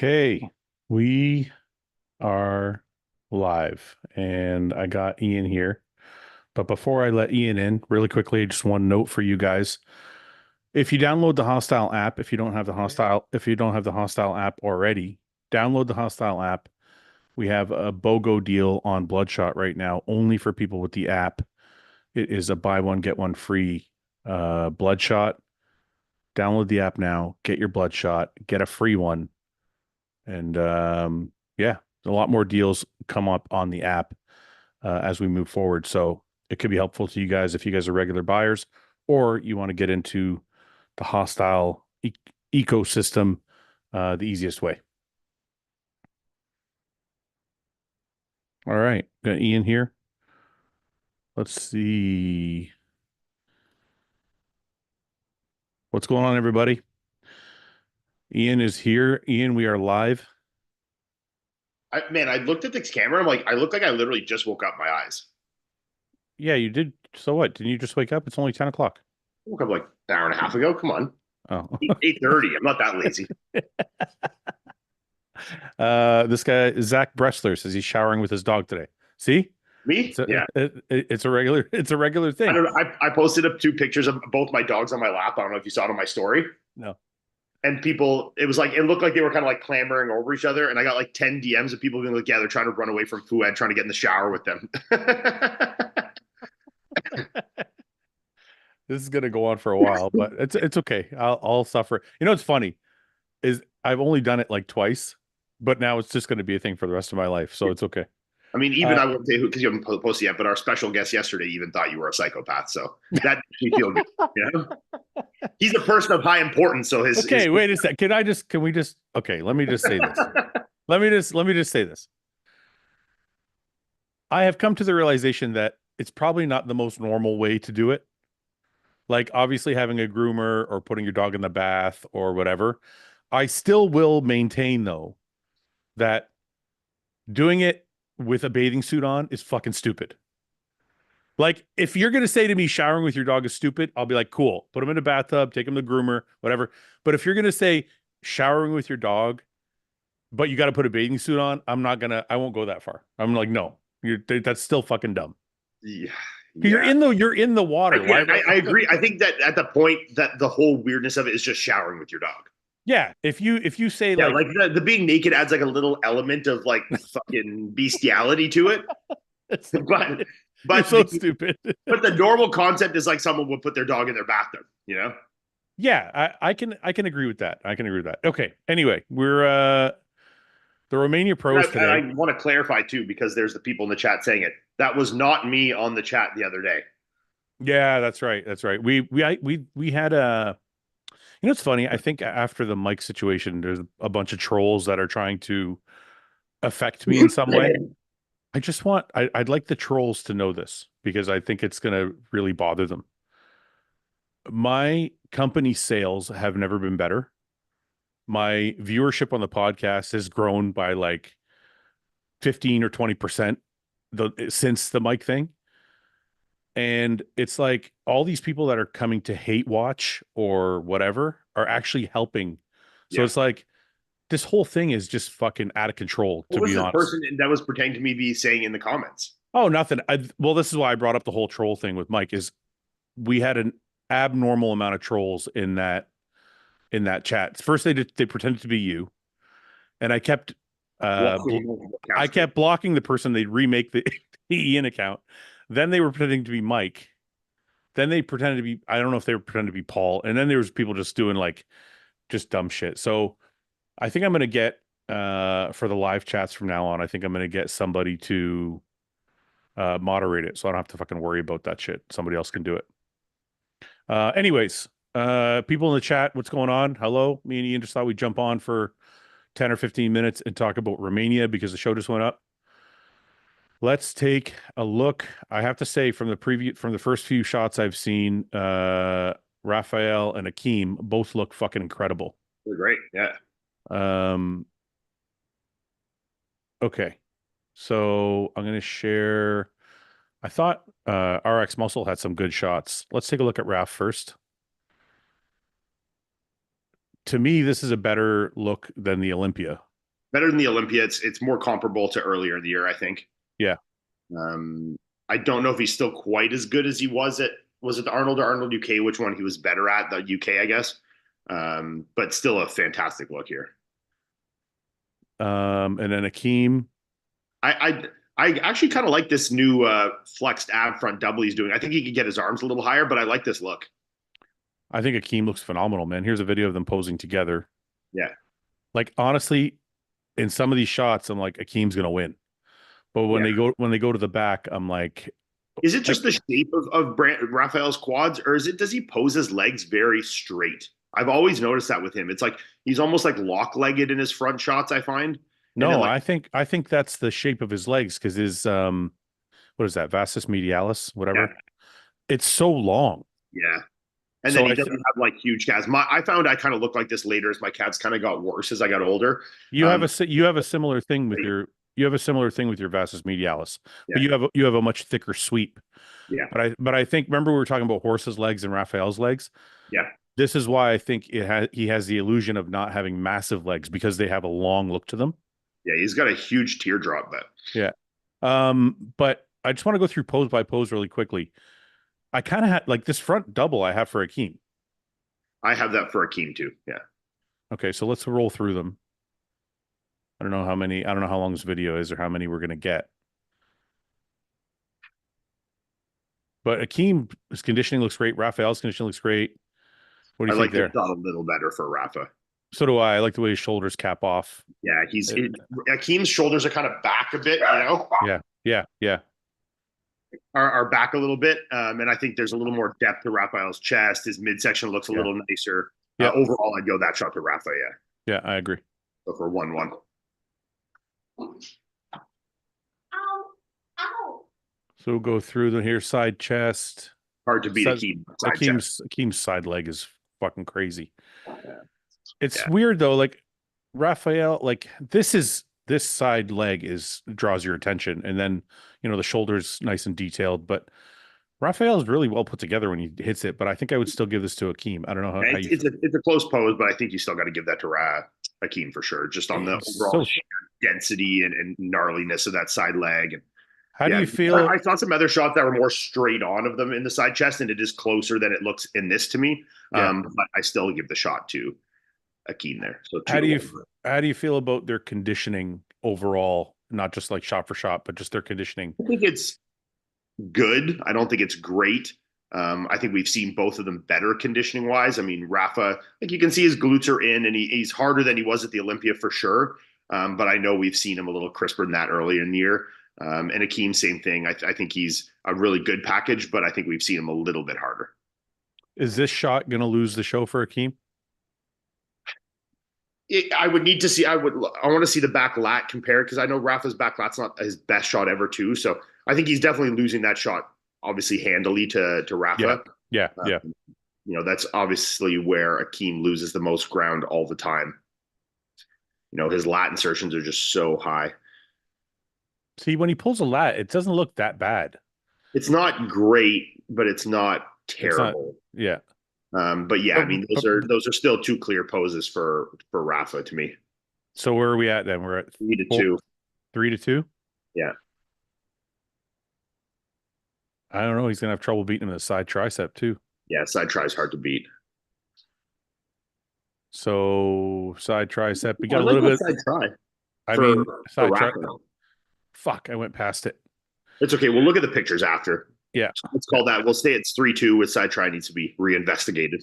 Okay, we are live, and I got Ian here. But before I let Ian in, really quickly, just one note for you guys. If you download the Hostile app, if you don't have the Hostile app already, download the Hostile app. We have a BOGO deal on Bloodshot right now, only for people with the app. It is a buy one, get one free Bloodshot. Download the app now, get your Bloodshot, get a free one. And yeah, a lot more deals come up on the app as we move forward. So it could be helpful to you guys if you guys are regular buyers or you want to get into the Hostile ecosystem the easiest way. All right, got Ian here. Let's see. What's going on, everybody? Ian is here. Ian, we are live. I looked at this camera. I'm like, I look like I literally just woke up my eyes. Yeah, you did. So what? Didn't you just wake up? It's only 10 o'clock. I woke up like an hour and a half ago. Come on. Oh. 8:30. I'm not that lazy. This guy, Zach Bressler, says he's showering with his dog today. See? Me? Yeah. It's a regular I thing. don't know. I posted up 2 pictures of both my dogs on my lap. I don't know if you saw it on my story. No. And people, it looked like they were kind of like clambering over each other. And I got like 10 DMs of people being like, yeah, they're trying to run away from Fouad, trying to get in the shower with them. This is gonna go on for a while, but it's okay. I'll suffer. You know what's funny is I've only done it like twice, but now it's just gonna be a thing for the rest of my life, so it's okay. I mean, even I wouldn't say who because you haven't posted yet, but our special guest yesterday even thought you were a psychopath. So that makes me feel good. You know? He's a person of high importance. So Okay, wait a sec. Can we just okay, let me just say this. Let me just say this. I have come to the realization that it's probably not the most normal way to do it. Like obviously having a groomer or putting your dog in the bath or whatever. I still will maintain though that doing it with a bathing suit on is fucking stupid. Like if you're gonna say to me showering with your dog is stupid, I'll be like, cool, put him in a bathtub, take him to the groomer, whatever. But if you're gonna say showering with your dog, but you got to put a bathing suit on, I won't go that far. I'm like, no, that's still fucking dumb. Yeah. You're in the water. I agree. I think that at the point that the whole weirdness of it is just showering with your dog. Yeah, if you say Yeah, like the being naked adds like a little element of like fucking bestiality to it. but you're so stupid. But the normal concept is like someone would put their dog in their bathroom, you know? Yeah, I can agree with that. I can agree with that. Okay. Anyway, we're the Romania Pros today. I want to clarify too, because there's the people in the chat saying it. That was not me on the chat the other day. Yeah, that's right. That's right. We had a you know, it's funny. I think after the mic situation, there's a bunch of trolls that are trying to affect me in some way. I'd like the trolls to know this because I think it's going to really bother them. My company sales have never been better. My viewership on the podcast has grown by like 15 or 20% since the mic thing. And it's like all these people that are coming to hate watch or whatever are actually helping. So it's like this whole thing is just fucking out of control, to be honest. What was the person that was pretending to me be saying in the comments? Oh, nothing. Well, this is why I brought up the whole troll thing with Mike is we had an abnormal amount of trolls in that chat. First, they pretended to be you, and I kept blocking the person. They'd remake the Ian account. Then they were pretending to be Mike. Then they pretended to be, I don't know if they were pretending to be Paul. And then there was people just doing like just dumb shit. So I think I'm going to get, for the live chats from now on, I think I'm going to get somebody to moderate it. So I don't have to fucking worry about that shit. Somebody else can do it. Anyways, people in the chat, what's going on? Hello. Me and Ian just thought we'd jump on for 10 or 15 minutes and talk about Romania because the show just went up. Let's take a look. I have to say from the first few shots I've seen, Raphael and Akeem both look fucking incredible. They're great. Yeah. Okay. So I'm going to share. I thought RX Muscle had some good shots. Let's take a look at Raph first. To me, this is a better look than the Olympia. better than the Olympia. It's more comparable to earlier in the year, I think. Yeah. Um, I don't know if he's still quite as good as he was at was it the Arnold or Arnold UK? Which one he was better at? The UK, I guess. But still a fantastic look here. And then Akeem. I actually kind of like this new flexed ab front double he's doing. I think he could get his arms a little higher, but I like this look. I think Akeem looks phenomenal, man. Here's a video of them posing together. Yeah. Like honestly, in some of these shots, I'm like, Akeem's gonna win. But when they go to the back, I'm like, is it just the shape of Raphael's quads, or does he pose his legs very straight? I've always noticed that with him. It's like he's almost like lock-legged in his front shots, I find. No, I think that's the shape of his legs because his what is that, vastus medialis, whatever. Yeah. It's so long. Yeah. And then he doesn't have like huge calves. I found I kind of looked like this later as my calves kind of got worse as I got older. You have a similar thing with your vastus medialis, yeah. but you have a much thicker sweep. Yeah. But I think, remember we were talking about Horse's legs and Raphael's legs. Yeah. This is why I think he has the illusion of not having massive legs because they have a long look to them. Yeah, he's got a huge teardrop, but yeah. But I just want to go through pose by pose really quickly. I kind of had like this front double I have for Akeem. I have that for Akeem too. Yeah. Okay, so let's roll through them. I don't know how long this video is or how many we're going to get. But Akeem's conditioning looks great. Raphael's conditioning looks great. What do you think there? I like the shot a little better for Rafa. So do I. I like the way his shoulders cap off. Yeah, Akeem's shoulders are kind of back a bit, you know? Yeah. Are back a little bit. And I think there's a little more depth to Raphael's chest. His midsection looks a little nicer. Yeah. Overall, I'd go that shot to Rafa, yeah. Yeah, I agree. So for 1-1. So we'll go through the here side chest. Hard to beat Akeem's side leg is fucking crazy. Yeah. It's weird though, like Raphael, like this side leg draws your attention, and then the shoulder's nice and detailed, but Raphael is really well put together when he hits it. But I think I would still give this to Akeem. I don't know how it's a close pose, but I think you still got to give that to Akeem for sure, just on the overall density and gnarliness of that side leg. And how do you feel? I saw some other shots that were more straight on of them in the side chest, and it is closer than it looks in this to me. But I still give the shot to Akeem there. So how do you feel about their conditioning overall, not just like shot for shot, but just their conditioning? I think it's good. I don't think it's great. I think we've seen both of them better conditioning wise. I mean, Rafa, like you can see his glutes are in, and he's harder than he was at the Olympia for sure. But I know we've seen him a little crisper than that earlier in the year. And Akeem, same thing. I think he's a really good package, but I think we've seen him a little bit harder. Is this shot going to lose the show for Akeem? I would need to see. I want to see the back lat compared, because I know Rafa's back lat's not his best shot ever too. So I think he's definitely losing that shot, obviously handily to Rafa. Yeah. That's obviously where Akeem loses the most ground all the time. His lat insertions are just so high. See, when he pulls a lat, it doesn't look that bad. It's not great, but it's not terrible. But yeah, I mean, those are still two clear poses for Rafa to me. So where are we at then? We're at 3-2. 3-2? Yeah. I don't know. He's gonna have trouble beating him in the side tricep too. Yeah, side tri is hard to beat. So side tricep, we got a little bit. Side tri. Side tri. Fuck, I went past it. It's okay. We'll look at the pictures after. Yeah. Let's call that. We'll say it's 3-2 with side tri needs to be reinvestigated.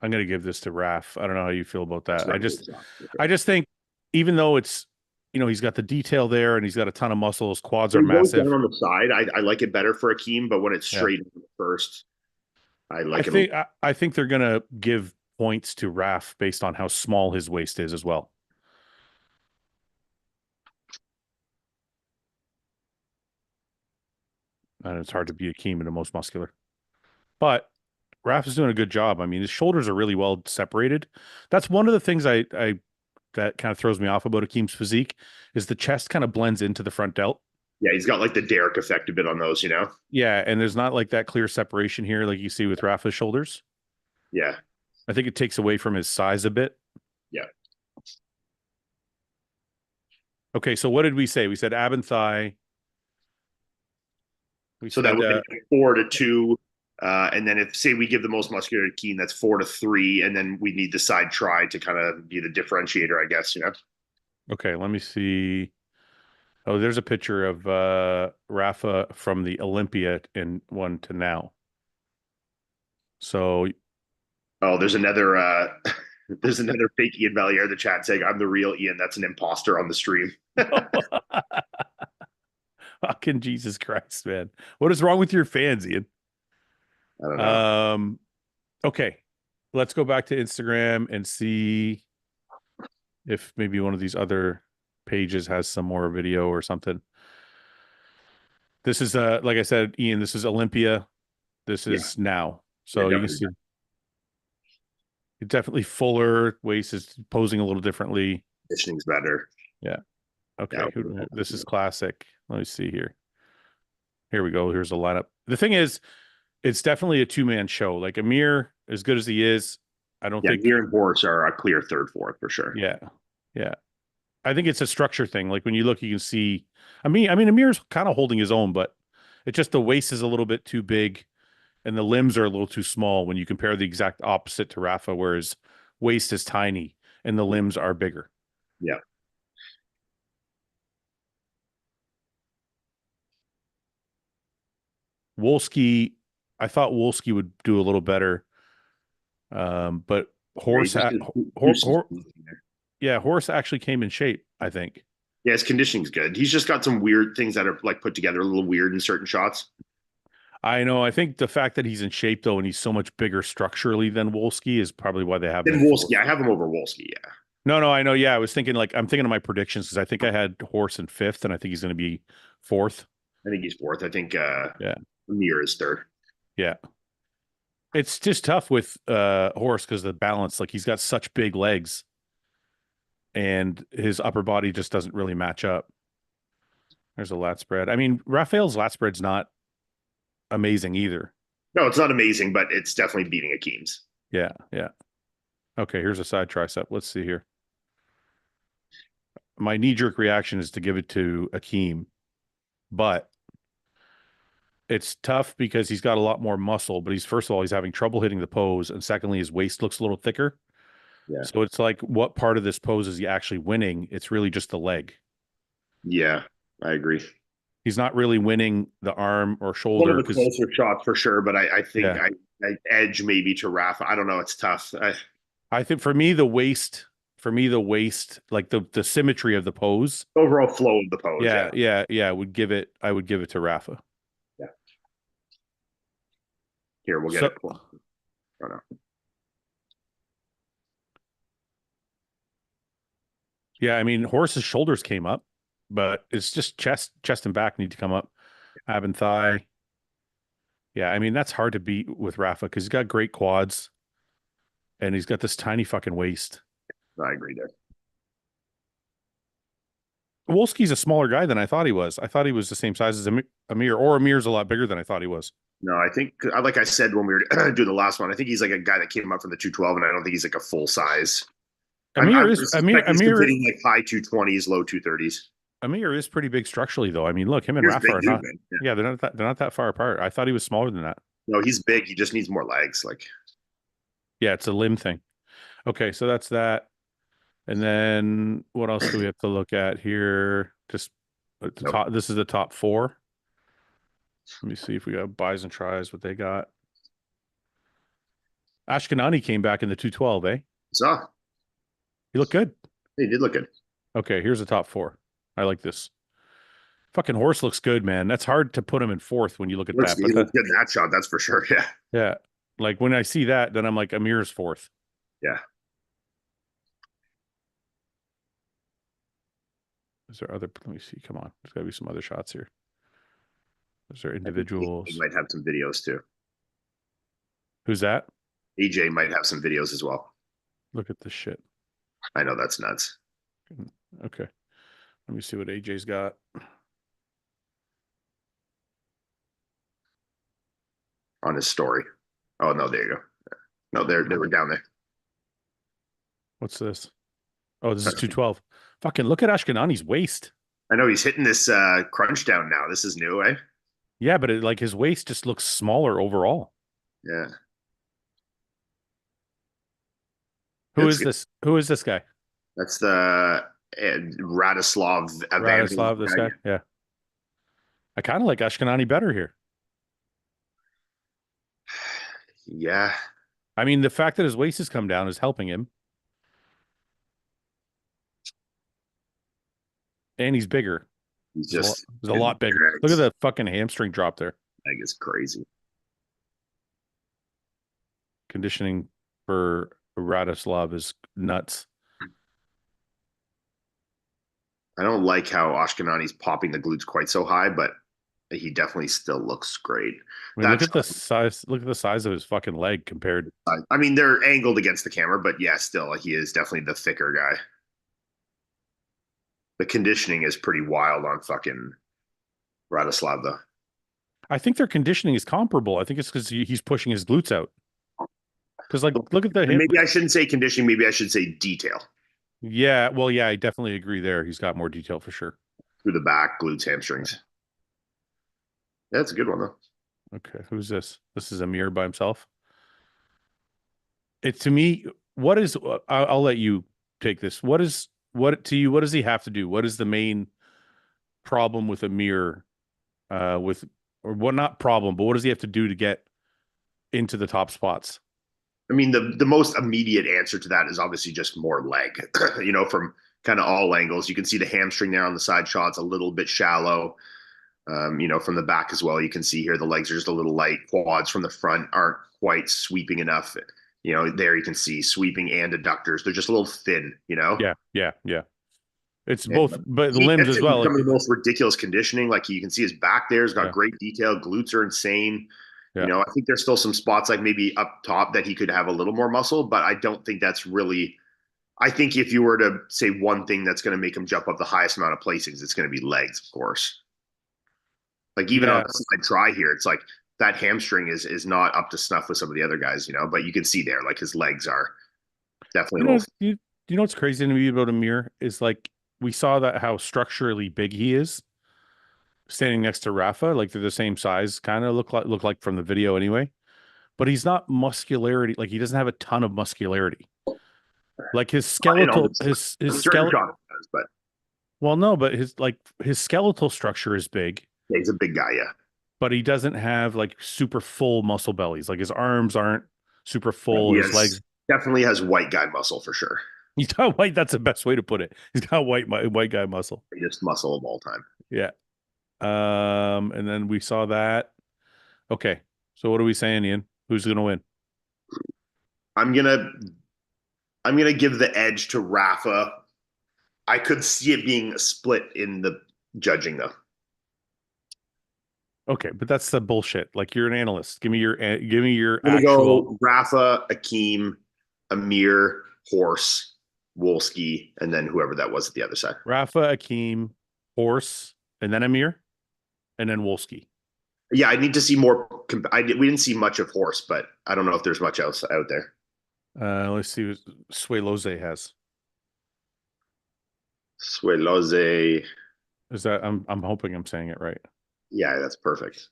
I'm going to give this to Raf. I don't know how you feel about that. I just think, even though it's, he's got the detail there and he's got a ton of muscles, quads are massive. On the side, I like it better for Akeem, but when it's straight first, I like it. I think they're going to give points to Raf based on how small his waist is as well. And it's hard to beat Akeem in the most muscular. But Raf is doing a good job. I mean, his shoulders are really well separated. That's one of the things that kind of throws me off about Akeem's physique is the chest kind of blends into the front delt. Yeah, he's got like the Derek effect a bit on those, Yeah, and there's not like that clear separation here like you see with Rafa's shoulders. Yeah. I think it takes away from his size a bit. Yeah. Okay, so what did we say? We said ab and thigh. We So that said would make it 4-2. And then if say we give the most muscular to Keane, that's 4-3, and then we need the side try to kind of be the differentiator, I guess, you know. okay, let me see. Oh, there's a picture of Rafa from the Olympia in one to now. So Oh, there's another fake Iain Valliere in the chat saying I'm the real Ian. That's an imposter on the stream. fucking Jesus Christ, man. What is wrong with your fans, Ian? I don't know. Um, okay. Let's go back to Instagram and see if maybe one of these other pages has some more video or something. This is like I said, Ian, this is Olympia. This Yeah, is now. yeah, So you can definitely. see definitely fuller, waist is posing a little differently. Conditioning's better. Yeah. Yeah, Okay. This is classic. Let me see here. Here we go. Here's the lineup. The thing is, it's definitely a two-man show. Like Amir, as good as he is, I don't yeah. think. Mir and Boris are a clear third, fourth for sure. Yeah. Yeah. I think it's a structure thing. Like when you look, you can see. I mean, Amir's kind of holding his own, but it's just the waist is a little bit too big, and the limbs are a little too small when you compare the exact opposite to Rafa, whereas waist is tiny and the limbs are bigger. Yeah, Wolski, I thought Wolski would do a little better, but yeah. He's Horse, just yeah, Horse actually came in shape. I think. yeah. His conditioning's good. He's just got some weird things that are like put together a little weird in certain shots. I know. I think the fact that he's in shape though, and he's so much bigger structurally than Wolski is probably why they have him Then at Wolski, fourth. I have him over Wolski. Yeah, No, no, I know. Yeah, I was thinking like I'm thinking of my predictions because I think I had Horse in fifth, and I think he's going to be fourth. I think he's fourth. I think Yeah, Mir is third. yeah. It's just tough with Horse because the balance, like he's got such big legs, and his upper body just doesn't really match up. There's a lat spread. I mean, Raphael's lat spread's not amazing either. No, it's not amazing, but it's definitely beating Akeem's. Yeah, yeah. Okay, here's a side tricep. Let's see here. My knee-jerk reaction is to give it to Akeem, but it's tough because he's got a lot more muscle, but he's first of all, he's having trouble hitting the pose, and secondly, his waist looks a little thicker. Yeah, So it's like, what part of this pose is he actually winning? It's really just the leg. yeah, I agree. He's not really winning the arm or One of shoulder the because, closer shots for sure, but I think yeah, I edge maybe to Rafa. I don't know. It's tough. I think for me, the waist, like the symmetry of the pose, Overall flow of the pose. yeah, Yeah, yeah, yeah, I would give it to Rafa. yeah. Here we'll get So it. Oh, no. yeah, I mean, Horse's shoulders came up, but it's just chest and back need to come up. Ab and thigh. Yeah, I mean, that's hard to beat with Rafa because he's got great quads and he's got this tiny fucking waist. I agree there. Wolski's a smaller guy than I thought he was. I thought he was the same size as Amir, or Amir's a lot bigger than I thought he was. No, I think like I said when we were doing the last one, I think he's like a guy that came up from the 212, and I don't think he's like a full size. I would suspect he's competing like high 220s, low 230s. Amir is pretty big structurally though. I mean, look, him and Here's a Rafa big are dude, not. man. Yeah, they're not that far apart. I thought he was smaller than that. No, he's big. He just needs more legs. Like, Yeah, it's a limb thing. Okay, so that's that. And then what else do we have to look at here? Just at the nope. top. This is the top four. Let me see if we got buys and tries, what they got. Ashkenani came back in the 212, eh? So He looked good. he did look good. Okay, here's the top four. I like this. Fucking Horse looks good, man. That's hard to put him in fourth when you look at that. He But looked good in that shot. That's for sure. Yeah. yeah, like when I see that, then I'm like, Amir's fourth. Yeah. Is there other? Let me see. Come on, there's got to be some other shots here. Is there I think individuals? he might have some videos too. Who's that? AJ might have some videos as well. Look at this shit. I know that's nuts. Okay, let me see what AJ's got. On his story. Oh no, there you go. No, they were down there. What's this? Oh, this is 212. Fucking look at Ashkenani's waist. I know he's hitting this crunch down now. This is new, eh? Yeah, but like his waist just looks smaller overall. Yeah. Who That's is good. this? Who is this guy? That's the Radislav Evangelist Radislav, this guy. guy? Yeah. I kind of like Ashkenani better here. Yeah. I mean, the fact that his waist has come down is helping him. And he's bigger. He's just He's a his lot bigger. Look at legs, the fucking hamstring drop there. leg is crazy. Conditioning for Radislav is nuts. I don't like how Ashkenani's popping the glutes quite so high, but he definitely still looks great. I mean, look That's at the size. Look at the size of his fucking leg compared. I mean, they're angled against the camera, but yeah, still, he is definitely the thicker guy. The conditioning is pretty wild on fucking Radislav, though. I think their conditioning is comparable. I think it's because he's pushing his glutes out. Because like, look at the hip. Maybe I shouldn't say conditioning. Maybe I should say detail. Yeah, well, yeah, I definitely agree there. He's got more detail for sure. Through the back, glutes, hamstrings. Yeah, that's a good one, though. Okay, who's this? This is Amir by himself. It to me, what is? I'll let you take this. What to you? What does he have to do? What is the main problem with Amir? With or what? Not problem, but what does he have to do to get into the top spots? I mean, the most immediate answer to that is obviously just more leg, from kind of all angles. You can see the hamstring there on the side shots, a little bit shallow. From the back as well, you can see here the legs are just a little light. Quads from the front aren't quite sweeping enough. There you can see sweeping and adductors. They're just a little thin, Yeah. It's And both, but the limbs as well. Some of the most ridiculous conditioning. Like you can see his back there has got great detail. Glutes are insane. Yeah. I think there's still some spots like maybe up top that he could have a little more muscle, but I don't think that's really. I think if you were to say one thing that's going to make him jump up the highest amount of placings, it's going to be legs, of course. Like even on the side try here, it's like that hamstring is not up to snuff with some of the other guys, but you can see there, like his legs are definitely you know what's crazy to me about Amir is like we saw that how structurally big he is standing next to Rafa, like they're the same size, kind of look like from the video anyway. But he's not muscularity, like he doesn't have a ton of muscularity. Like his skeletal his skeletal but well no, but his skeletal structure is big. Yeah, he's a big guy, yeah. But he doesn't have like super full muscle bellies. Like his arms aren't super full. His legs definitely has white guy muscle for sure. He's got white. That's the best way to put it. He's got white guy muscle. Biggest muscle of all time. Yeah. And then we saw that. Okay. So what are we saying, Ian? Who's gonna win? I'm gonna give the edge to Rafa. I could see it being a split in the judging though. Okay, but that's the bullshit. Like you're an analyst. Give me your I'm gonna go Rafa, Akeem, Amir, Horse, Wolski, and then whoever that was at the other side. Rafa, Akeem, Horse, and then Amir, and then Wolski. Yeah, I need to see more. We didn't see much of Horse, but I don't know if there's much else out there. Let's see what Sueloze has. Sueloze. Is that I'm hoping I'm saying it right. Yeah, that's perfect.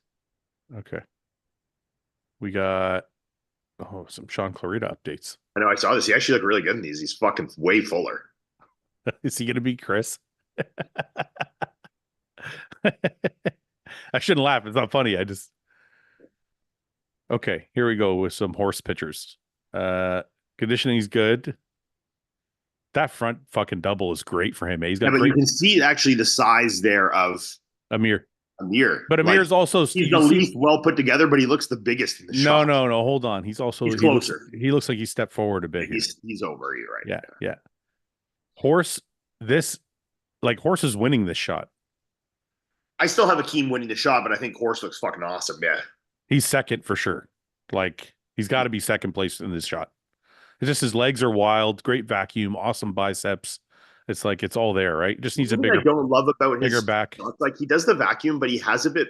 Okay. We got some Sean Clarita updates. I know I saw this. He actually looked really good in these. He's fucking way fuller. Is he gonna be Chris? I shouldn't laugh. It's not funny. Okay, here we go with some horse pictures. Conditioning's good. That front fucking double is great for him. He's got but you can see actually the size there of Amir. But Amir's also he's the least well put together, but he looks the biggest in the shot. No, hold on. He's closer. He looks like he stepped forward a bit. He's over you, right? Yeah. Horse is winning this shot. I still have Akeem winning the shot, but I think Horse looks fucking awesome. Yeah. He's second for sure. Like he's got to be second place in this shot. It's just his legs are wild, great vacuum, awesome biceps. It's like it's all there, right? Just needs a bigger. I don't love about bigger back. Like he does the vacuum, but he has a bit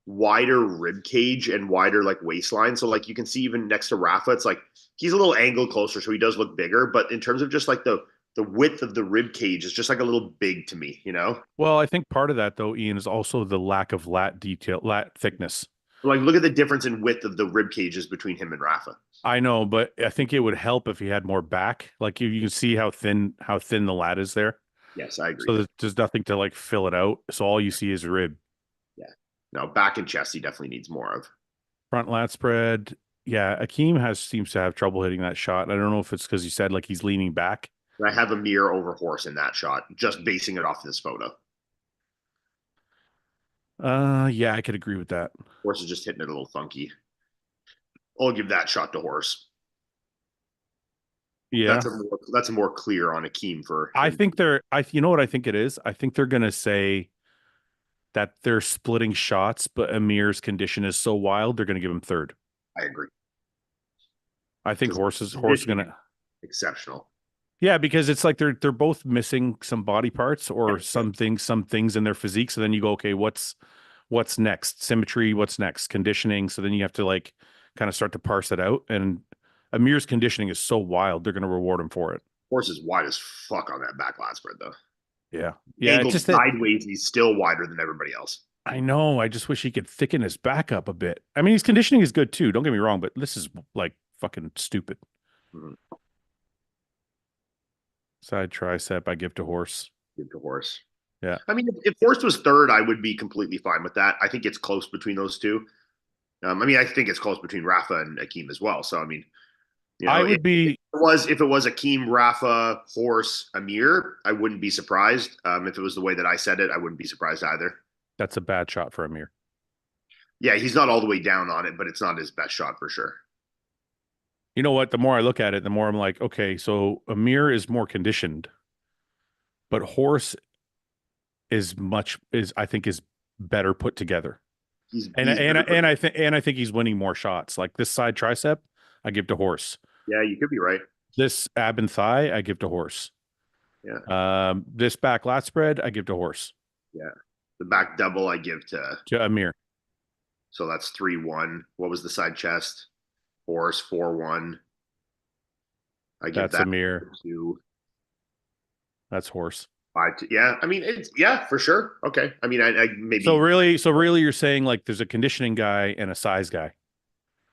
wider rib cage and wider like waistline. So like you can see even next to Rafa, it's like he's a little angled closer, so he does look bigger. But in terms of just like the width of the rib cage is just like a little big to me, you know? Well, I think part of that though, Ian, is also the lack of lat detail, lat thickness. Like look at the difference in width of the rib cages between him and Rafa. I know, but I think it would help if he had more back. Like you can see how thin the lat is there. Yes, I agree. So there's nothing to like fill it out. So all you see is rib. Yeah. No, back and chest he definitely needs more of. Front lat spread. Yeah, Akeem has seems to have trouble hitting that shot. I don't know if it's because you said like he's leaning back. I have a mirror over horse in that shot, just basing it off this photo. Yeah, I could agree with that. Horse is just hitting it a little funky. I'll give that shot to horse. Yeah. That's a more clear on Akeem for I him. think you know what I think it is? I think they're gonna say that they're splitting shots, but Amir's condition is so wild, they're gonna give him third. I agree. I think Because horse is gonna exceptional. yeah, because it's like they're both missing some body parts or some things in their physique. So then you go, okay, what's next? Symmetry, what's next? Conditioning. So then you have to like kind of start to parse it out. And Amir's conditioning is so wild, they're gonna reward him for it. Horse is wide as fuck on that back lat spread though. Yeah. Yeah, it's Angled just that sideways, he's still wider than everybody else. I know. I just wish he could thicken his back up a bit. I mean, his conditioning is good too. Don't get me wrong, but this is like fucking stupid. Mm-hmm. Side tricep, I give to horse. Give to horse. Yeah. I mean, if horse was third, I would be completely fine with that. I think it's close between those two. I mean, I think it's close between Rafa and Akeem as well. So I mean, you I know, would be, if it was Akeem, Rafa, Horse, Amir, I wouldn't be surprised. If it was the way that I said it, I wouldn't be surprised either. that's a bad shot for Amir. Yeah, he's not all the way down on it, but it's not his best shot for sure. You know what? The more I look at it, the more I'm like, okay, so Amir is more conditioned, but horse is I think is better put together. He's better. And I think he's winning more shots. Like this side tricep, I give to horse. Yeah, you could be right. This ab and thigh, I give to horse. Yeah, This back lat spread, I give to horse. yeah. The back double I give To Amir. so that's 3-1. What was the side chest? Horse 4-1. I give That's that Amir. to That's horse. 5-2. Yeah, I mean it's yeah for sure. Okay, I mean I maybe So really, you're saying like there's a conditioning guy and a size guy.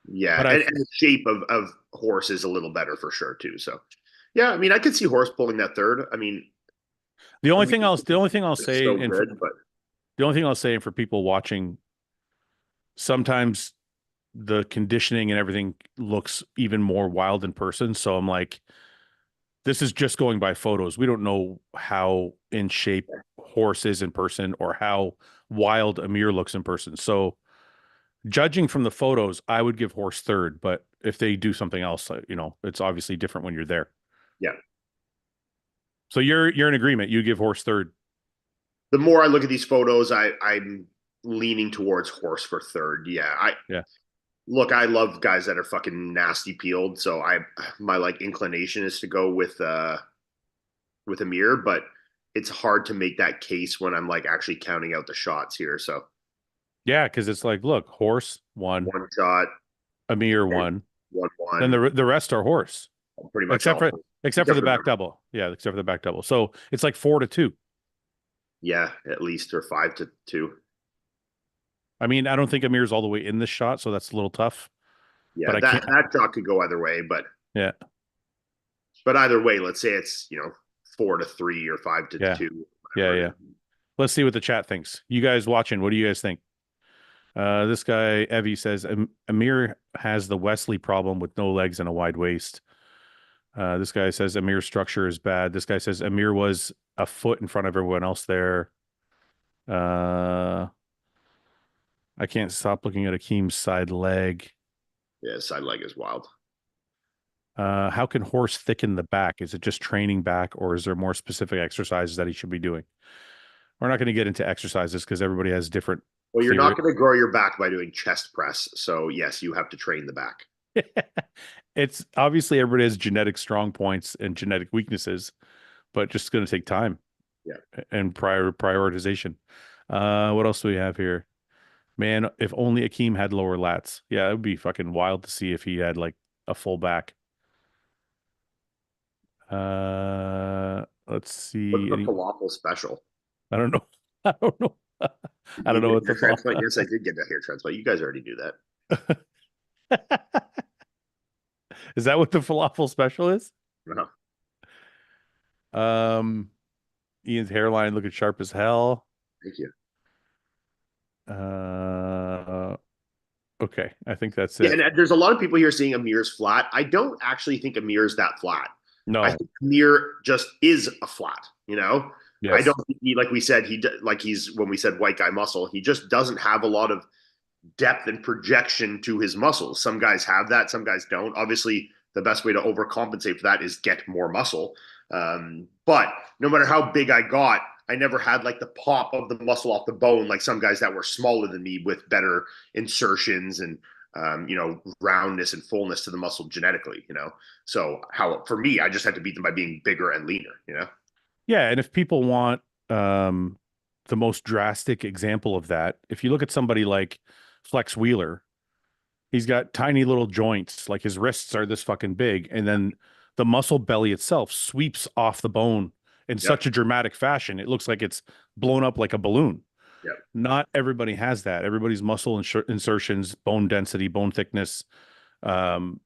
yeah, But and the shape of horse is a little better for sure too. So yeah, I mean I could see horse pulling that third. I mean, the only thing I'll it's say, so and for, good, but the only thing I'll say for people watching, sometimes the conditioning and everything looks even more wild in person. So I'm like, this is just going by photos. We don't know how in shape horse is in person or how wild Amir looks in person. So judging from the photos, I would give horse third, but if they do something else, you know, it's obviously different when you're there. yeah. So you're in agreement. You give horse third. The more I look at these photos, I'm leaning towards horse for third. Yeah, I Yeah. look, I love guys that are fucking nasty peeled. So my like inclination is to go with Amir, but it's hard to make that case when I'm like actually counting out the shots here. So Yeah, because it's like, look, horse one, one shot, Amir one, 1-1, then the rest are horse, pretty much except all. for the back double. Yeah, except for the back double. So it's like 4-2. Yeah, at least or 5-2. I mean, I don't think Amir's all the way in this shot, so that's a little tough. But Yeah, I that can't. that shot could go either way, Yeah, but either way, let's say it's 4-3 or five to yeah, two. yeah. Let's see what the chat thinks. You guys watching, what do you guys think? This guy Evie says Amir has the Wesley problem with no legs and a wide waist. This guy says Amir's structure is bad. This guy says Amir was a foot in front of everyone else there. I can't stop looking at Akeem's side leg. Yeah, side leg is wild. How can horse thicken the back? Is it just training back, or is there more specific exercises that he should be doing? We're not going to get into exercises because everybody has different Well, you're theory. not going to grow your back by doing chest press. So yes, you have to train the back. It's obviously everybody has genetic strong points and genetic weaknesses, but just going to take time Yeah. and prioritization. What else do we have here? Man, if only Akeem had lower lats. Yeah, it would be fucking wild to see if he had like a full back. Let's What's see. the Any, falafel special? I don't know. I don't know. Did I you don't know get what a hair the transplant? fuck. Yes, I did get a hair transplant. You guys already knew that. Is that what the falafel special is? No, Um, Ian's hairline looking sharp as hell. thank you. Uh, okay. I think that's Yeah, it. and there's a lot of people here saying Amir's flat. I don't actually think Amir's that flat. I No. think Amir just is a flat. You know, I don't Yes. think he, like we said, like he's when we said white guy muscle, he just doesn't have a lot of depth and projection to his muscles. Some guys have that, some guys don't. Obviously, the best way to overcompensate for that is get more muscle. But no matter how big I got, I never had like the pop of the muscle off the bone like some guys that were smaller than me with better insertions and roundness and fullness to the muscle genetically. So how for me, I just had to beat them by being bigger and leaner. Yeah, and if people want um the most drastic example of that, if you look at somebody like Flex Wheeler, he's got tiny little joints, like his wrists are this fucking big, and then the muscle belly itself sweeps off the bone in Yep. such a dramatic fashion. It looks like it's blown up like a balloon. Yep. Not everybody has that. Everybody's muscle insertions, bone density, bone thickness, um,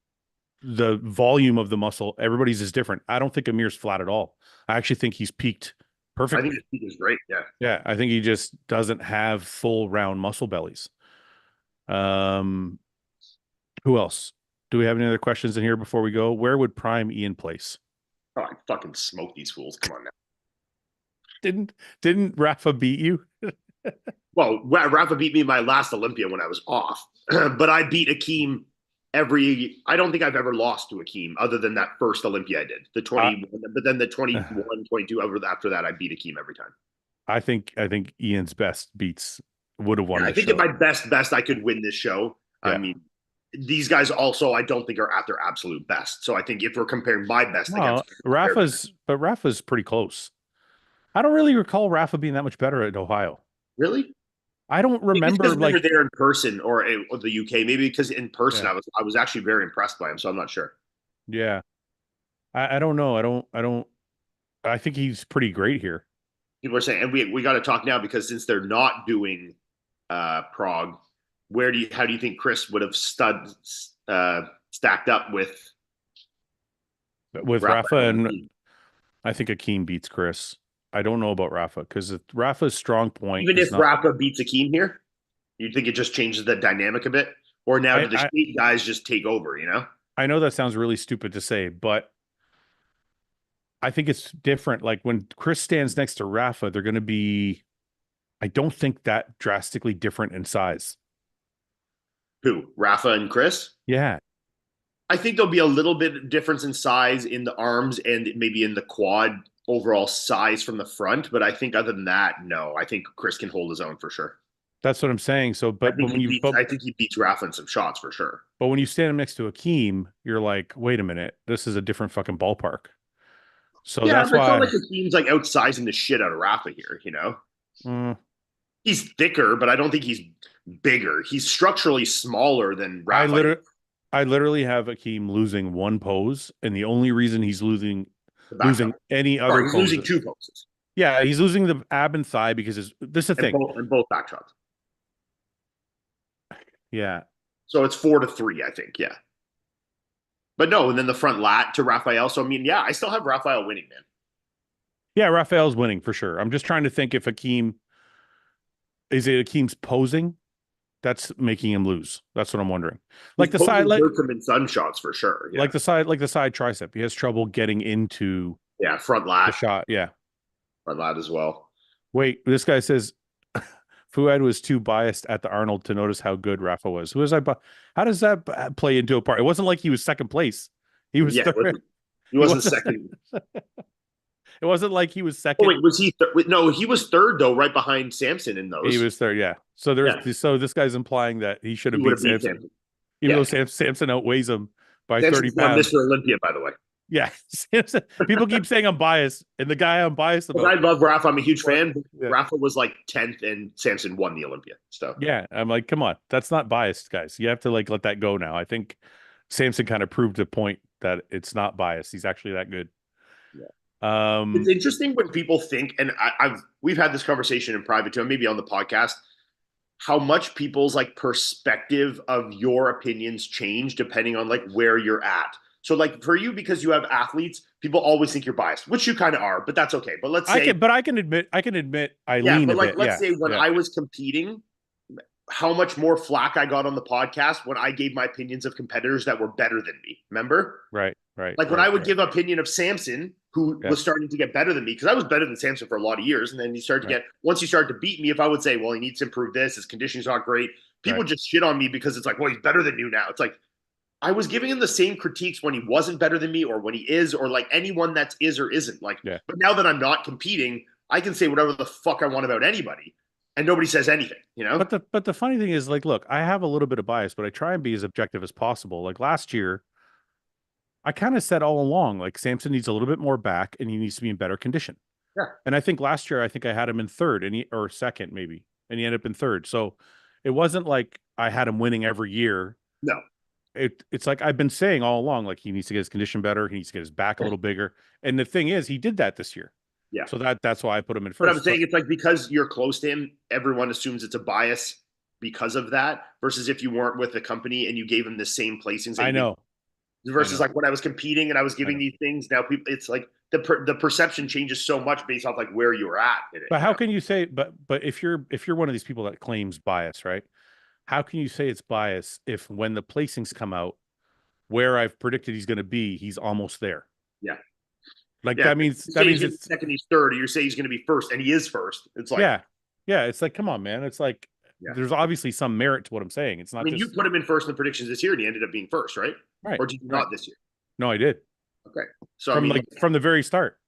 the volume of the muscle, everybody's is different. I don't think Amir's flat at all. I actually think he's peaked I think perfectly. his peak is great. Yeah. Yeah, I think he just doesn't have full round muscle bellies. Um, who else? Do we have any other questions in here before we go? Where would prime Ian place? Oh, I fucking smoke these fools. Come on now. Didn't Rafa beat you? Well, Rafa beat me in my last Olympia when I was off, but I beat Akeem I don't think I've ever lost to Akeem other than that first Olympia I did, the I 20, but then the 21, 22, after that, I beat Akeem every time. I think Ian's best beats would have Yeah, won I this think at show. my best, I could win this show. I Yeah. mean, these guys also, I don't think are at their absolute best. So I think if we're comparing my best Well, against Rafa's pretty close. I don't really recall Rafa being that much better at Ohio. really, I don't maybe it's remember because we were like there in person or the UK. Maybe because in person yeah. I was actually very impressed by him. So I'm not sure. Yeah. I don't know. I think he's pretty great here. People are saying, and we got to talk now because since they're not doing Prague, how do you think Chris would have stacked up with With Rafa Raphael? and I think Akeem beats Chris. I don't know about Rafa because Rafa's strong point Even is if not. Rafa beats Akeem here, you think it just changes the dynamic a bit, or now I, do the I state guys just take over? I know that sounds really stupid to say, but I think it's different. Like when Chris stands next to Rafa, they're going to be. I don't think that drastically different in size. Who, Rafa and Chris? Yeah, I think there'll be a little bit difference in size in the arms and maybe in the quad overall size from the front, but I think other than that, no. I think Chris can hold his own for sure. that's what I'm saying. So, I think he beats Rafa in some shots for sure. but when you stand him next to Akeem, you're like, wait a minute, this is a different fucking ballpark. So Yeah, that's but it's not like why. the team's like outsizing the shit out of Rafa here. Mm, He's thicker, but I don't think he's bigger. He's structurally smaller than I Rafa. literally, I literally have Akeem losing one pose, and the only reason he's The back losing shot. any other Sorry, he's pose, losing two poses yeah, he's losing the ab and thigh because this is the and thing. both back shots. Yeah, So it's 4-3, I think. Yeah. But no, and then the front lat to Raphael. So I mean, yeah, I still have Raphael winning, man. yeah, Raphael's winning for sure. I'm just trying to think if Akeem is it Akeem's posing that's making him lose. That's what I'm wondering. He's Like the side, posing Bertram in sun shots for sure. Yeah. like the side tricep. He has trouble getting into Yeah, front the lat, shot. Yeah. front lat as well. Wait, this guy says Fouad was too biased at the Arnold to notice how good Rafa was. Who was I? How does that play into a part? It wasn't like he was second place. He was Yeah, third. he He wasn't wasn't. second. It wasn't like he was Oh second. wait, was he? No, he was third though, right behind Samson in He those. was third. Yeah. So Yeah, this guy's implying that he should he have would beat have beat Samson, Samson. even Yeah, though Samson outweighs him by 30 Samson's now pounds. Mr. Olympia, by the way. Yeah. Samson, people keep saying I'm biased, and the guy I'm biased I about. love Rafa. I'm a huge fan. Yeah. Rafa was like 10th, and Samson won the Olympia. So Yeah. I'm like, come on. That's not biased, guys. You have to like let that go now. I think Samson kind of proved the point that it's not biased. He's actually that good. yeah. It's Um, interesting when people think, and we've had this conversation in private too, maybe on the podcast, how much people's like perspective of your opinions change depending on like where you're at. So like for you, because you have athletes, people always think you're biased, which you kind of are, but that's okay. But let's say, I can admit I yeah, lean but a like bit. let's Yeah. say when Yeah. I was competing, how much more flack I got on the podcast when I gave my opinions of competitors that were better than me. Remember? Right. Right. Like when Right. I would Right. give opinion of Samson, who Yeah. was starting to get better than me, because I was better than Samson for a lot of years, and then he started to Right. get once he started to beat me. If I would say, well, he needs to improve this, his conditioning's not great, people Right. just shit on me because it's like, well, he's better than you now. It's like I was giving him the same critiques when he wasn't better than me, or when he is, or like anyone that is or isn't. Like, Yeah. but now that I'm not competing, I can say whatever the fuck I want about anybody, and nobody says anything. You know? But the funny thing is, like, look, I have a little bit of bias, but I try and be as objective as possible. Like last year, I kind of said all along, like Samson needs a little bit more back and he needs to be in better condition. Yeah. And I think last year, I think I had him in third and or second maybe, and he ended up in third. So it wasn't like I had him winning every year. No. It's like I've been saying all along, like he needs to get his condition better, he needs to get his back a little bigger. And the thing is, he did that this year. Yeah. So that's why I put him in But I'm first. saying it's like because you're close to him, everyone assumes it's a bias because of that. Versus if you weren't with the company and you gave him the same placings that I you know, gave, I versus know, like when I was competing and I was I giving know. these things. Now people, it's like the perception changes so much based off like where you were at in it. But You how know? can you say, but if you're one of these people that claims bias, right? How can you say it's bias if when the placings come out where I've predicted he's going to be, he's almost there? Yeah. Like Yeah. You that say he's means going to be it's second, he's third, or you say he's going to be first, and he is first. It's like, yeah. Yeah, it's like come on, man. It's like yeah. there's obviously some merit to what I'm saying. It's I not mean, you just put him in first in the predictions this year, and he ended up being first, right? right, Or did you right. not this year? No, I did. Okay. So I mean, like, From the very start.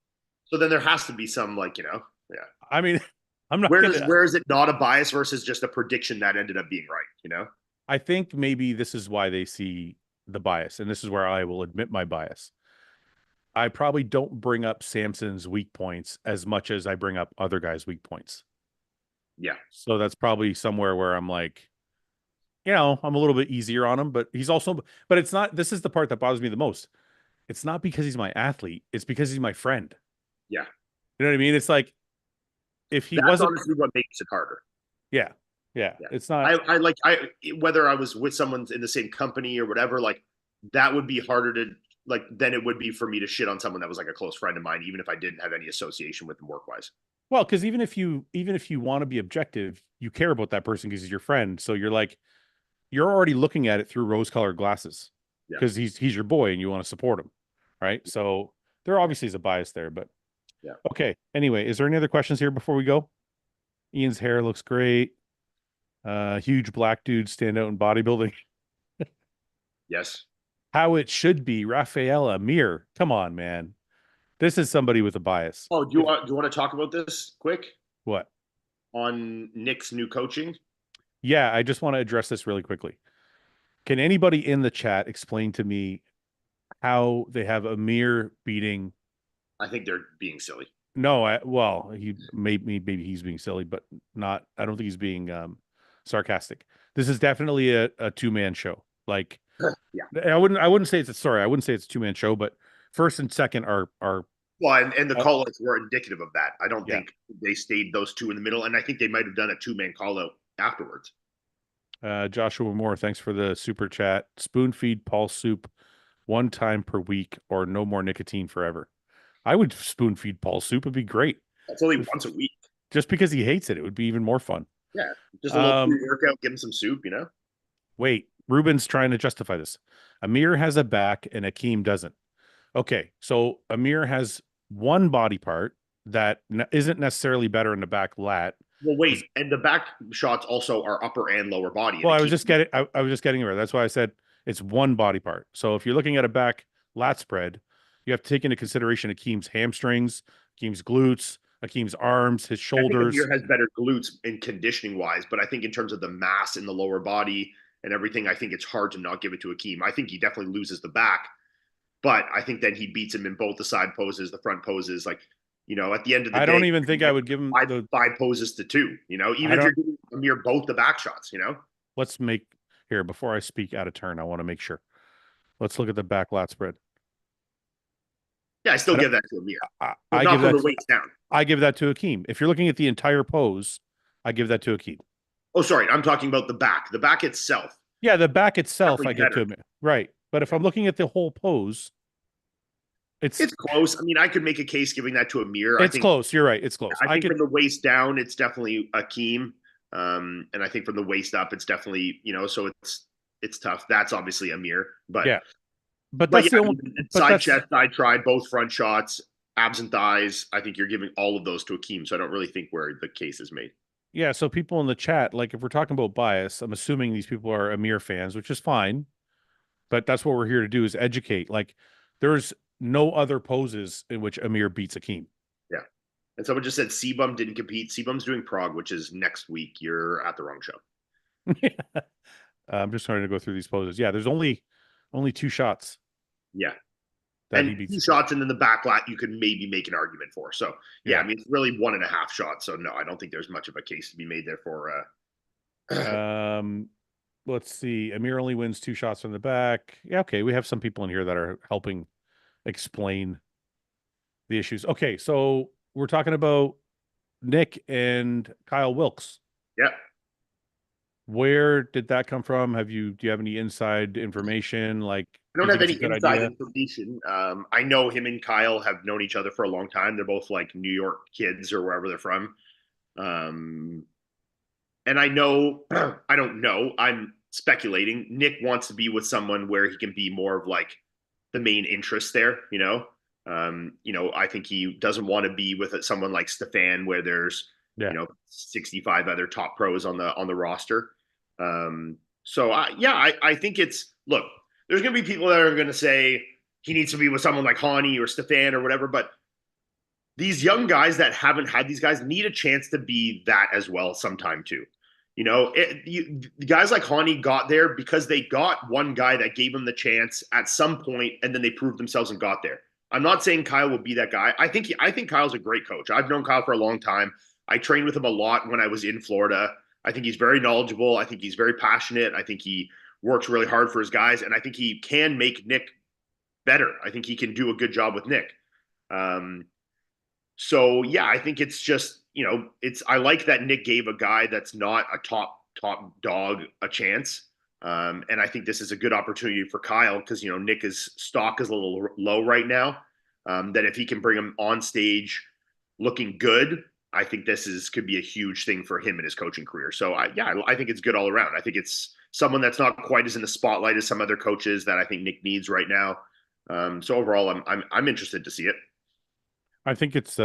so then there has to be some like yeah. I mean, I'm not gonna Where is it not a bias versus just a prediction that ended up being right? You know? I think maybe this is why they see the bias, and this is where I will admit my bias. I probably don't bring up Samson's weak points as much as I bring up other guys' weak points. Yeah. So that's probably somewhere where I'm like, I'm a little bit easier on him, but he's also, but it's not, this is the part that bothers me the most. It's not because he's my athlete. It's because he's my friend. Yeah. You know what I mean? It's like, if he That's wasn't, honestly what makes it harder. yeah, yeah, Yeah. it's not, I whether I was with someone in the same company or whatever, like that would be harder to like than it would be for me to shit on someone that was like a close friend of mine, even if I didn't have any association with them work wise. well, because even if you want to be objective, you care about that person because he's your friend. So you're like, you're already looking at it through rose-colored glasses Yeah. because he's your boy and you want to support him, right? So there obviously is a bias there, but Yeah. okay. Anyway, is there any other questions here before we go? Ian's hair looks great. Huge black dudes stand out in bodybuilding. Yes. How it should be. Rafaela Mir. Come on, man. This is somebody with a bias. Oh, do you want to talk about this quick What? on Nick's new coaching? Yeah, I just want to address this really quickly. Can anybody in the chat explain to me how they have Amir beating? I think they're being silly. No, well, he maybe he's being silly, but not. I don't think he's being sarcastic. This is definitely a two-man show. Like, Yeah. I wouldn't say it's a sorry. I wouldn't say it's a two-man show, but first and second are Well, and the call outs were indicative of that. I don't yeah. think they stayed those two in the middle, and I think they might have done a two-man call out afterwards. Joshua Moore, thanks for the super chat. Spoon feed Paul soup one time per week or no more nicotine forever. I would spoon feed Paul soup. It'd be great. That's only once a week. Just because he hates it, it would be even more fun. Yeah, just a little pre-workout, give him some soup, you know? Wait, Ruben's trying to justify this. Amir has a back and Akeem doesn't. Okay, so Amir has one body part that isn't necessarily better in the back lat. Well, wait, and the back shots also are upper and lower body. Well, I was just getting there. That's why I said it's one body part. So if you're looking at a back lat spread, you have to take into consideration Akeem's hamstrings, Akeem's glutes, Akeem's arms, his shoulders. I think Amir has better glutes in conditioning wise, but I think in terms of the mass in the lower body and everything, I think it's hard to not give it to Akeem. I think he definitely loses the back. But I think then he beats him in both the side poses, the front poses. Like, at the end of the I day, don't even think I would give him five poses to two, I even if don't, you're giving Amir both the back shots. let's make here before I speak out of turn. I want to make sure. Let's look at the back lat spread. Yeah, I still give that to Amir, but I not give from that the waist down. I give that to Akeem. If you're looking at the entire pose, I give that to Akeem. Oh, sorry, I'm talking about the back. The back itself, Yeah, the back itself I definitely give to better. him. Right. But if I'm looking at the whole pose, it's It's close. I mean, I could make a case giving that to Amir. I it's think close. You're right. It's close. I I think could from the waist down, it's definitely Akeem. And I think from the waist up, it's definitely, so it's tough. That's obviously Amir. But yeah. But but that's yeah, the I only mean, but side that's chest, side try, both front shots, abs and thighs. I think you're giving all of those to Akeem. So I don't really think where the case is made. yeah, so people in the chat, like if we're talking about bias, I'm assuming these people are Amir fans, which is fine. But that's what we're here to do is educate. Like there's no other poses in which Amir beats Akeem. Yeah. And someone just said Sebum didn't compete. Sebum's doing Prague, which is next week. You're at the wrong show. I'm just trying to go through these poses. Yeah, there's only two shots Yeah. that he And beats two Akeem. shots and then the back lat you could maybe make an argument for. So yeah, I Yeah. mean it's really 1.5 shots. So no, I don't think there's much of a case to be made there for Um, let's see. Amir only wins two shots from the back. Yeah, okay. We have some people in here that are helping explain the issues. Okay, so we're talking about Nick and Kyle Wilkes. yeah. Where did that come from? Do you have any inside information? Like, I do don't you have think it's any a good inside idea? information. I know him and Kyle have known each other for a long time. They're both like New York kids or wherever they're from. Um, and I know, I don't know, I'm speculating. Nick wants to be with someone where he can be more of like the main interest there. I think he doesn't want to be with someone like Stefan where there's, Yeah. 65 other top pros on the roster. So I think look, there's going to be people that are going to say he needs to be with someone like Hani or Stefan or whatever, but these young guys that haven't had these guys need a chance to be that as well sometime too. Guys like Hani got there because they got one guy that gave them the chance at some point, and then they proved themselves and got there. I'm not saying Kyle will be that guy. I think Kyle's a great coach. I've known Kyle for a long time. I trained with him a lot when I was in Florida. I think he's very knowledgeable. I think he's very passionate. I think he works really hard for his guys, and I think he can make Nick better. I think he can do a good job with Nick. So yeah, I think it's just I like that Nick gave a guy that's not a top dog a chance. And I think this is a good opportunity for Kyle because Nick's stock is a little low right now. That if he can bring him on stage looking good, I think could be a huge thing for him in his coaching career. So I think it's good all around. I think it's someone that's not quite as in the spotlight as some other coaches that I think Nick needs right now. So overall, I'm interested to see it. I think it's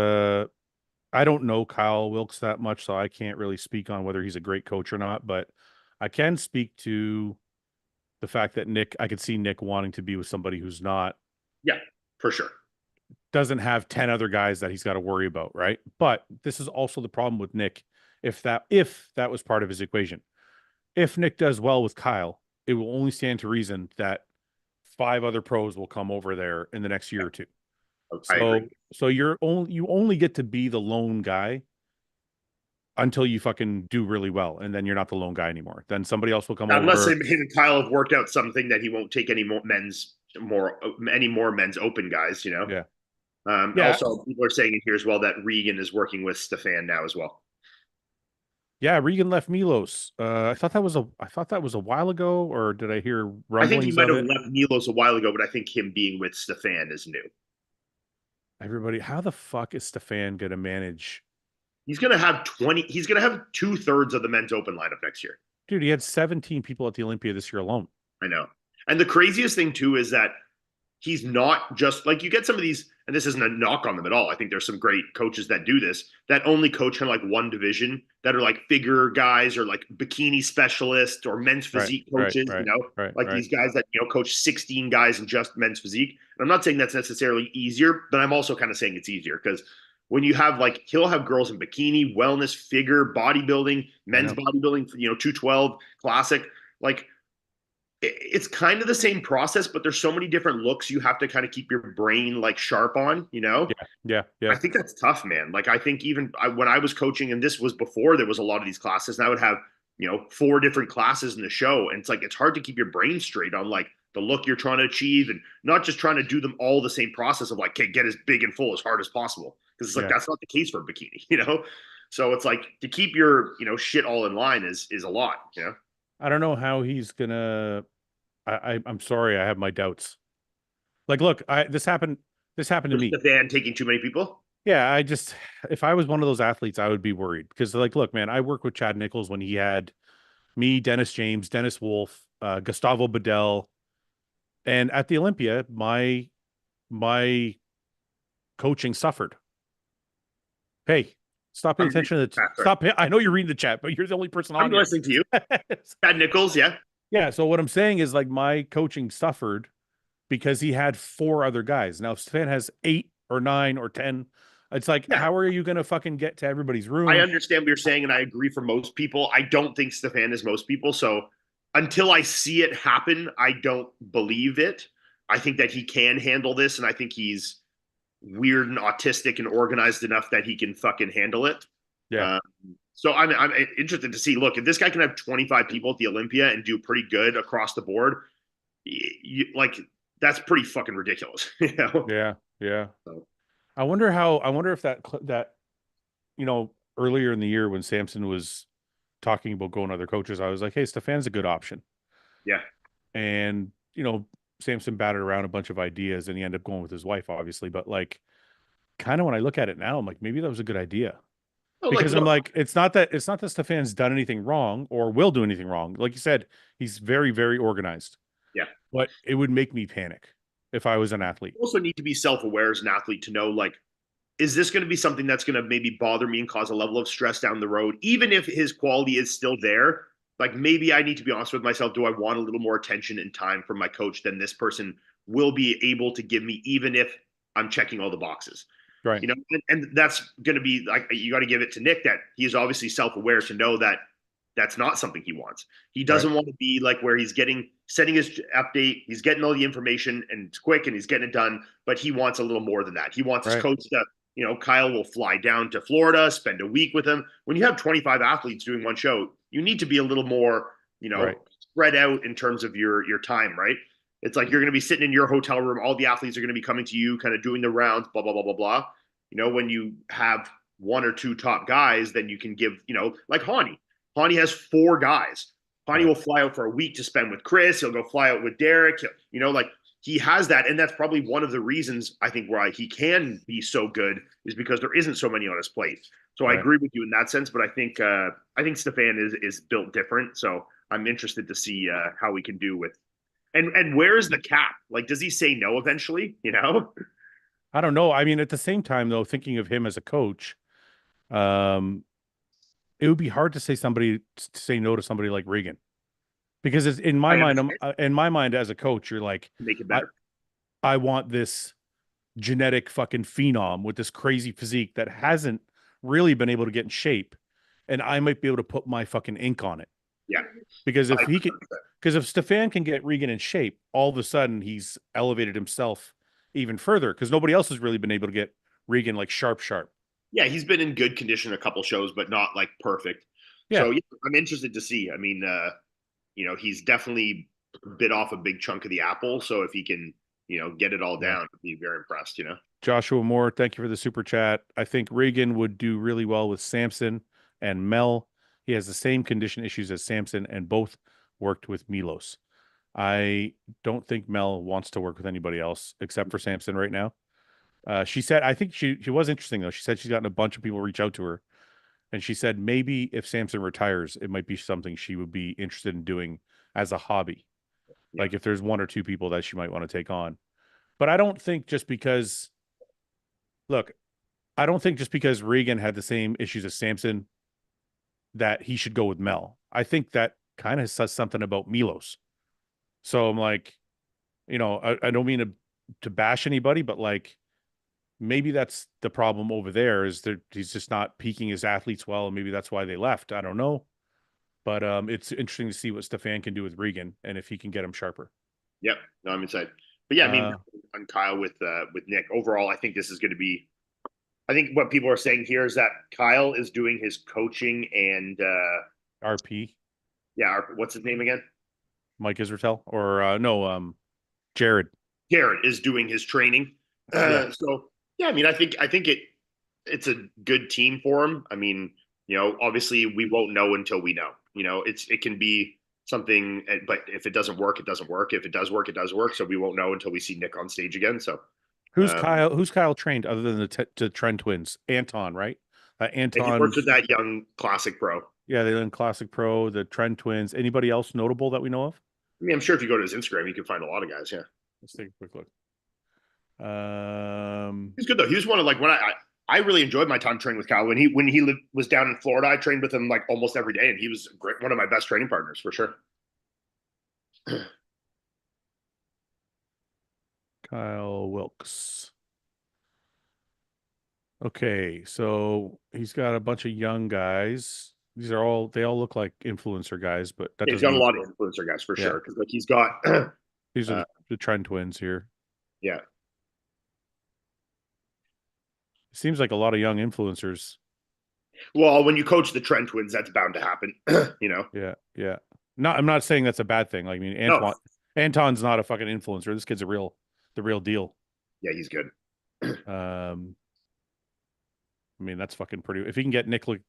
I don't know Kyle Wilkes that much, so I can't really speak on whether he's a great coach or not, but I can speak to the fact that I could see Nick wanting to be with somebody who's not Yeah, for sure. doesn't have 10 other guys that he's got to worry about, right? But this is also the problem with Nick if that was part of his equation. If Nick does well with Kyle, it will only stand to reason that 5 other pros will come over there in the next year or two. I agree. So you only get to be the lone guy until you fucking do really well, and then you're not the lone guy anymore. Then somebody else will come Unless over. him and Kyle have worked out something that he won't take any more men's open guys. Yeah. Also, people are saying in here as well that Regan is working with Stefan now as well. Yeah, Regan left Milos. I thought that was a while ago, or did I hear I think he rumblings might of have it? left Milos a while ago, but I think him being with Stefan is new. Everybody, how the fuck is Stefan gonna manage? He's gonna have 20. He's gonna have 2/3 of the men's open lineup next year. Dude, he had 17 people at the Olympia this year alone. I know. And the craziest thing too is that he's not just like you get some of these, and this isn't a knock on them at all. I think there's some great coaches that do this that only coach in like one division that are like figure guys or like bikini specialists or men's physique coaches, these guys that, coach 16 guys in just men's physique. And I'm not saying that's necessarily easier, but I'm also kind of saying it's easier because when you have he'll have girls in bikini, wellness, figure, bodybuilding, men's bodybuilding, 212 classic, like it's kind of the same process, but there's so many different looks you have to kind of keep your brain like sharp on, you know? Yeah, yeah, I yeah, think that's tough, man. Like I think even when I was coaching, and this was before there was a lot of these classes, and I would have, you know, 4 different classes in the show, and it's like it's hard to keep your brain straight on like the look you're trying to achieve, and not just trying to do them all the same process of like, okay, get as big and full as hard as possible, because it's like yeah. that's not the case for bikini, you know. So it's like to keep your shit all in line is a lot, you know. I don't know how he's gonna. I'm sorry, I have my doubts. Like, look, this happened to Just me. the fan taking too many people. Yeah, I just if I was one of those athletes, I would be worried because, like, look, man, I worked with Chad Nichols when he had me, Dennis James, Dennis Wolf, Gustavo Bedell, and at the Olympia, my coaching suffered. Hey, stop paying I'm attention to the sorry. stop. I know you're reading the chat, but you're the only person I'm on here. listening to you. Chad Nichols, yeah. Yeah. So what I'm saying is like my coaching suffered because he had 4 other guys. Now Stefan has 8 or 9 or 10. It's like, Yeah, how are you going to fucking get to everybody's I room? understand what you're saying, and I agree for most people. I don't think Stefan is most people. So until I see it happen, I don't believe it. I think that he can handle this, and I think he's weird and autistic and organized enough that he can fucking handle it. Yeah. Uh, so I'm interested to see. Look, if this guy can have 25 people at the Olympia and do pretty good across the board, like that's pretty fucking ridiculous, you know. Yeah. Yeah. So, I wonder if that, earlier in the year when Samson was talking about going to other coaches, I was like, hey, Stefan's a good option. yeah. And, Samson batted around a bunch of ideas and he ended up going with his wife, obviously. But like, kind of when I look at it now, I'm like, maybe that was a good idea. Oh, like Because I'm look, like, it's not that Stefan's done anything wrong or will do anything wrong. Like you said, he's very, very organized. yeah. But it would make me panic if I was an athlete. You also need to be self-aware as an athlete to know like, is this going to be something that's going to maybe bother me and cause a level of stress down the road, even if his quality is still there? Like maybe I need to be honest with myself. Do I want a little more attention and time from my coach than this person will be able to give me, even if I'm checking all the boxes? Right. And that's going to be like, you got to give it to Nick that he is obviously self-aware to know that that's not something he wants. He Right. doesn't want to be like where he's setting his update, he's getting all the information and it's quick and he's getting it done, but he wants a little more than that. He wants his Right. coach to, Kyle will fly down to Florida, spend a week with him. When you have 25 athletes doing one show, you need to be a little more, Right. spread out in terms of your time, right? It's like you're going to be sitting in your hotel room, all the athletes are going to be coming to you, kind of doing the rounds, blah blah blah blah blah. When you have 1 or 2 top guys, then you can give, like Hani has 4 guys. Hani Right. will fly out for a week to spend with Chris. He'll go fly out with Derek. Like he has that, and that's probably one of the reasons I think why he can be so good is because there isn't so many on his plate. So I Right. agree with you in that sense, but I think Stefan is built different. So I'm interested to see how we can do with and where is the cap? Like, does he say no eventually? I don't know. I mean, at the same time, though, thinking of him as a coach, um, it would be hard to say no to somebody like Regan because it's in my I mind. understand. In my mind as a coach, you're like, Make it I better. I want this genetic fucking phenom with this crazy physique that hasn't really been able to get in shape, and I might be able to put my fucking ink on it Yeah. because if he could, 100%. because if Stefan can get Regan in shape, all of a sudden he's elevated himself even further because nobody else has really been able to get Regan like sharp, sharp. Yeah, he's been in good condition a couple shows, but not like perfect. Yeah. So yeah, I'm interested to see. I mean, he's definitely bit off a big chunk of the apple. So if he can, get it all Yeah. down, I'd be very impressed. Joshua Moore, thank you for the super chat. I think Regan would do really well with Samson and Mel. He has the same condition issues as Samson and both worked with Milos. I don't think Mel wants to work with anybody else except for Samson right now. She said, I think she was interesting though. She said she's gotten a bunch of people reach out to her, and she said maybe if Samson retires, it might be something she would be interested in doing as a hobby. Yeah. Like if there's 1 or 2 people that she might want to take on. But I don't think just because, look, I don't think just because Regan had the same issues as Samson that he should go with Mel. I think that kind of says something about Milos. So I'm like, I don't mean to bash anybody, but like maybe that's the problem over there is that he's just not peaking his athletes well, and maybe that's why they left. I don't know. But it's interesting to see what Stefan can do with Regan and if he can get him sharper. Yep. No, I'm excited. But yeah, I mean, on Kyle with Nick, overall, I think this is going to be. I think what people are saying here is that Kyle is doing his coaching and RP. Yeah, what's his name again? Mike Israel or no, Jared. Jared is doing his training. Yeah. So yeah, I mean, I think it's a good team for him. I mean, obviously we won't know until we know. It can be something, but if it doesn't work, it doesn't work. If it does work, it does work. So we won't know until we see Nick on stage again. So who's Kyle? Who's Kyle trained other than the Trend twins? Anton, right? Anton. He works with that young Classic Pro. Yeah, they in Classic Pro, the Trend twins. Anybody else notable that we know of? I mean, I'm sure if you go to his Instagram, you can find a lot of guys. Yeah. Let's take a quick look. He's good though. He was one of when I really enjoyed my time training with Kyle when he was down in Florida. I trained with him like almost every day, and he was one of my best training partners for sure. Kyle Wilkes. Okay, so he's got a bunch of young guys. They all look like influencer guys, but that he's got a lot of influencer guys for sure. Because he's got these are the Trend twins here. Yeah. It seems like a lot of young influencers. Well, when you coach the Trend twins, that's bound to happen. Yeah, yeah. No, I'm not saying that's a bad thing. Like, I mean, Anton's not a fucking influencer. This kid's the real deal. Yeah, he's good. I mean, that's fucking pretty. If he can get Nick looking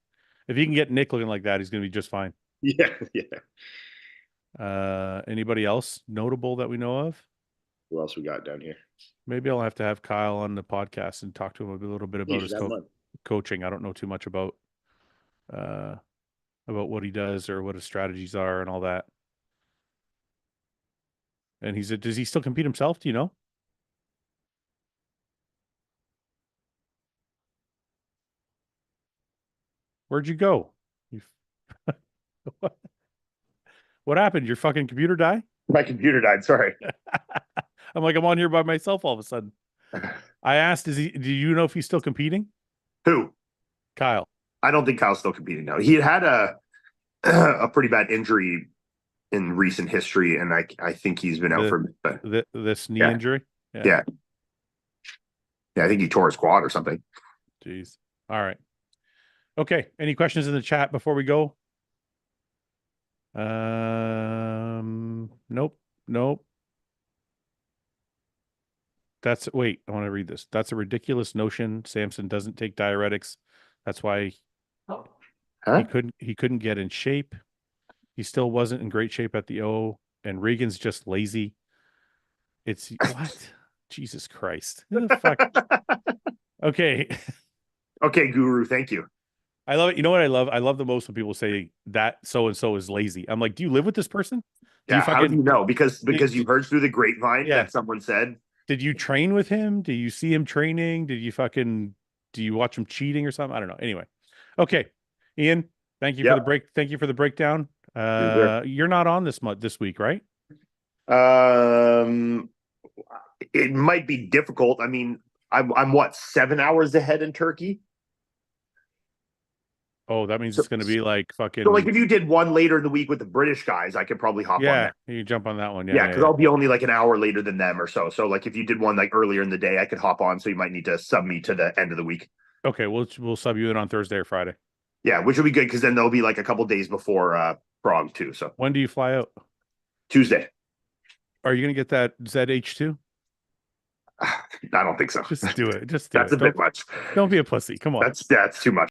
like that, he's gonna be just fine. Yeah, yeah. Anybody else notable that we know of? Who else we got down here? Maybe I'll have to have Kyle on the podcast and talk to him a little bit about his coaching. I don't know too much about what he does or what his strategies are and all that. And does he still compete himself? Do you know? Where'd you go? What happened? Your fucking computer die? My computer died. Sorry. I'm on here by myself all of a sudden. I asked, do you know if he's still competing? Who? Kyle. I don't think Kyle's still competing now. He had a pretty bad injury in recent history, and I think he's been out for this knee injury. Yeah. I think he tore his quad or something. Jeez. All right. Okay. Any questions in the chat before we go? Nope. Wait, I want to read this. That's a ridiculous notion. Samson doesn't take diuretics. That's why he couldn't get in shape. He still wasn't in great shape at the O, and Regan's just lazy. It's what? Jesus Christ. Fuck. Okay. Okay, Guru. Thank you. I love it. You know what I love? I love the most when people say that so-and-so is lazy. I'm like, do you live with this person? How do you know? Because you heard through the grapevine that someone said. Did you train with him? Do you see him training? Do you watch him cheating or something? I don't know. Anyway. Okay. Ian, thank you for the break. Thank you for the breakdown. You're not on this week, right? It might be difficult. I mean, I'm what, 7 hours ahead in Turkey? Oh, that means it's going to be like fucking. So, like, if you did one later in the week with the British guys, I could probably hop on that. Yeah, you jump on that one. Yeah, because I'll be only like an hour later than them or so. So, like, if you did one like earlier in the day, I could hop on. So you might need to sub me to the end of the week. Okay, we'll sub you in on Thursday or Friday. Yeah, which will be good because then there'll be like a couple days before Prague too. So when do you fly out? Tuesday. Are you going to get that ZH2? I don't think so. Just do it. That's a bit much. Don't be a pussy. Come on. That's too much.